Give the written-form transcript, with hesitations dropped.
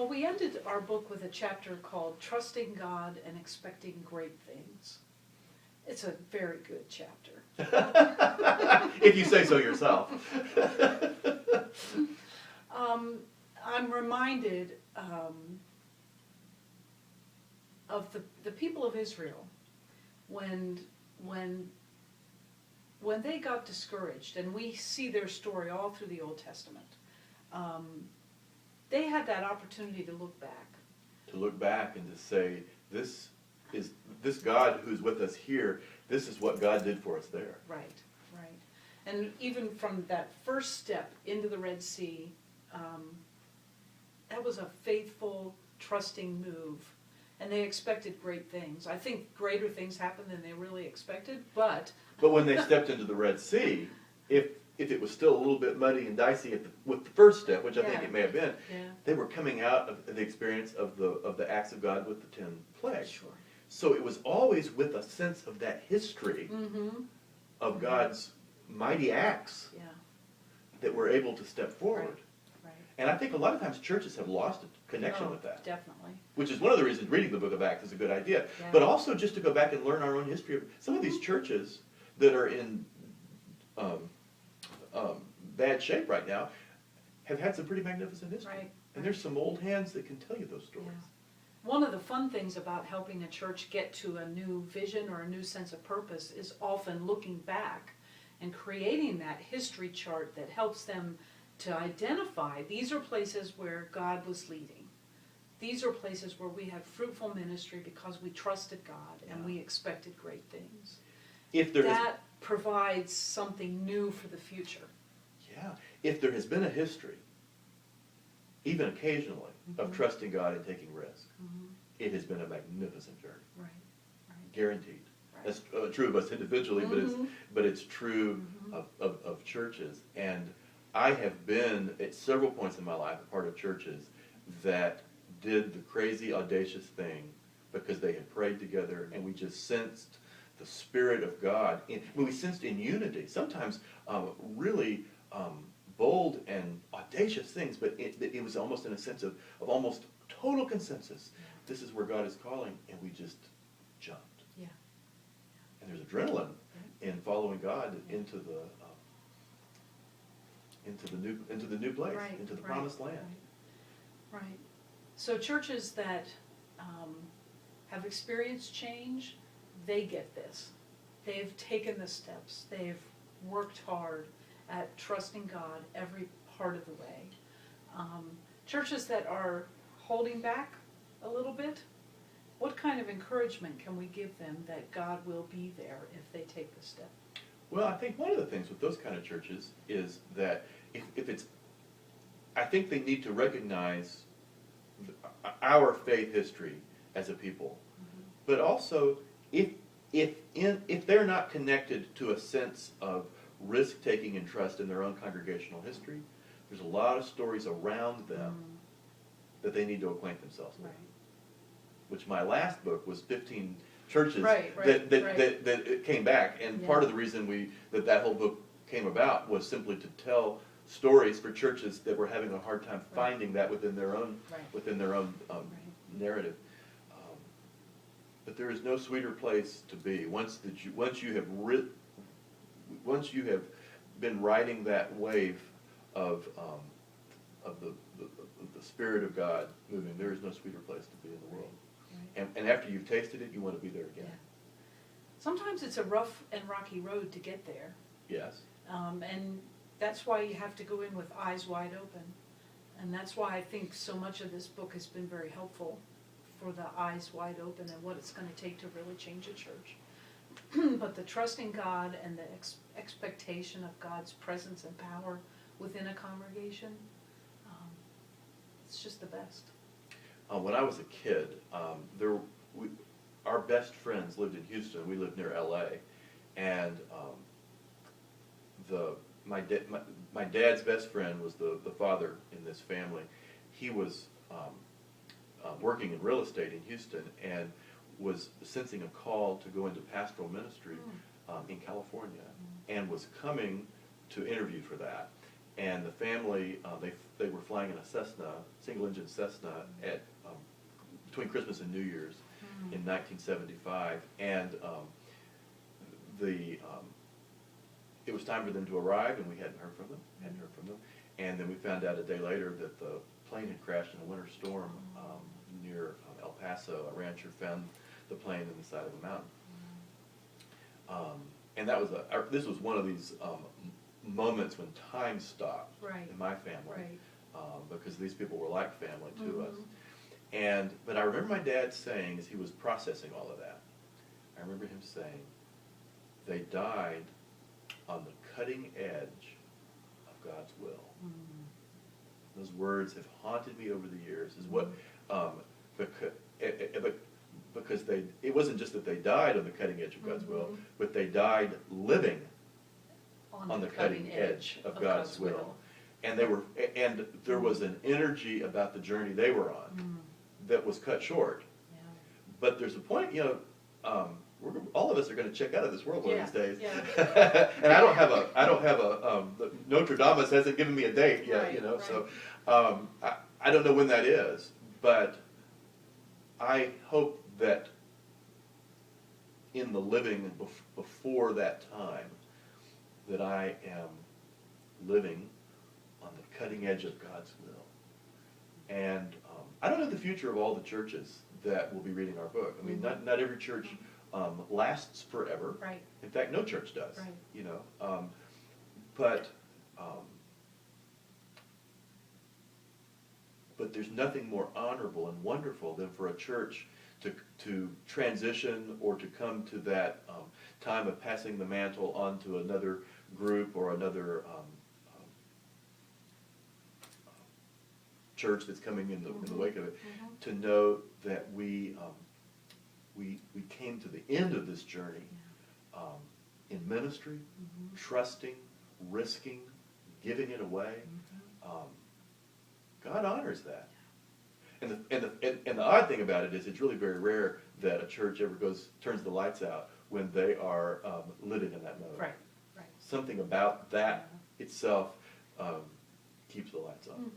Well, we ended our book with a chapter called Trusting God and Expecting Great Things. It's a very good chapter. If you say so yourself. I'm reminded of the people of Israel when they got discouraged, and we see their story all through the Old Testament. They had that opportunity to look back. To look back and to say, this is this God who's with us here, this is what God did for us there. Right, right. And even from that first step into the Red Sea, that was a faithful, trusting move. And they expected great things. I think greater things happened than they really expected, but... But when they stepped into the Red Sea, if it was still a little bit muddy and dicey with the first step, which I think it may have been, they were coming out of the experience of the acts of God with the 10 plagues. Sure. So it was always with a sense of that history of God's mighty acts that we're able to step forward. Right. And I think a lot of times churches have lost a connection with that. Definitely. Which is one of the reasons reading the book of Acts is a good idea. Yeah. But also just to go back and learn our own history of some of these churches that are in bad shape right now have had some pretty magnificent history. Right. And there's some old hands that can tell you those stories. Yeah. One of the fun things about helping a church get to a new vision or a new sense of purpose is often looking back and creating that history chart that helps them to identify these are places where God was leading. These are places where we had fruitful ministry because we trusted God and we expected great things. If there that provides something new for the future. Yeah. If there has been a history, even occasionally, of trusting God and taking risk, it has been a magnificent journey. Right. Guaranteed. Right. That's true of us individually, but it's true of churches. And I have been, at several points in my life, a part of churches that did the crazy, audacious thing because they had prayed together and we just sensed the Spirit of God. We sensed in unity, sometimes really bold and audacious things, but it was almost in a sense of almost total consensus. This is where God is calling, and we just jumped. Yeah. And there's adrenaline in following God into the new place, into the promised land. Right. So churches that have experienced change, they get this. They've taken the steps. They've worked hard at trusting God every part of the way. Churches that are holding back a little bit, what kind of encouragement can we give them that God will be there if they take the step? Well, I think one of the things with those kind of churches is that if it's, I think they need to recognize our faith history as a people, but also if they're not connected to a sense of risk-taking and trust in their own congregational history, there's a lot of stories around them that they need to acquaint themselves with. Which my last book was 15 churches that came back, and part of the reason that whole book came about was simply to tell stories for churches that were having a hard time finding that within their own narrative. But there is no sweeter place to be once you have been riding that wave of the Spirit of God moving. There is no sweeter place to be in the world. And after you've tasted it, you want to be there again. Sometimes it's a rough and rocky road to get there. Yes. And that's why you have to go in with eyes wide open. And that's why I think so much of this book has been very helpful for the eyes wide open and what it's going to take to really change a church. But the trusting God and the expectation of God's presence and power within a congregation, it's just the best. When I was a kid, our best friends lived in Houston. We lived near L.A. And my dad's best friend was the father in this family. He was working in real estate in Houston and was sensing a call to go into pastoral ministry in California and was coming to interview for that. And the family, they were flying in a Cessna, single-engine Cessna, at between Christmas and New Year's in 1975, and it was time for them to arrive, and we hadn't heard from them. And then we found out a day later that the plane had crashed in a winter storm near El Paso. A rancher found the plane in the side of the mountain. And that was this was one of these moments when time stopped Right. in my family, Right. because these people were like family to us. But I remember my dad saying, as he was processing all of that, I remember him saying, they died on the cutting edge of God's will. Those words have haunted me over the years. Is what because it wasn't just that they died on the cutting edge of God's will, but they died living on the cutting edge of God's will. And there was an energy about the journey they were on that was cut short. Yeah. But there's a point, all of us are going to check out of this world one of these days. Yeah. And I don't have a Notre Dame hasn't given me a date yet, Right, so I don't know when that is, but I hope that in the living before that time, that I am living on the cutting edge of God's will. And I don't know the future of all the churches that will be reading our book. I mean, not every church lasts forever. Right. In fact, no church does. Right. But there's nothing more honorable and wonderful than for a church to transition or to come to that time of passing the mantle on to another group or another church that's coming in the wake of it, to know that we came to the end of this journey in ministry, trusting, risking, giving it away. God honors that. And the odd thing about it is it's really very rare that a church ever turns the lights out when they are living in that mode. Right. Right. Something about that itself keeps the lights on.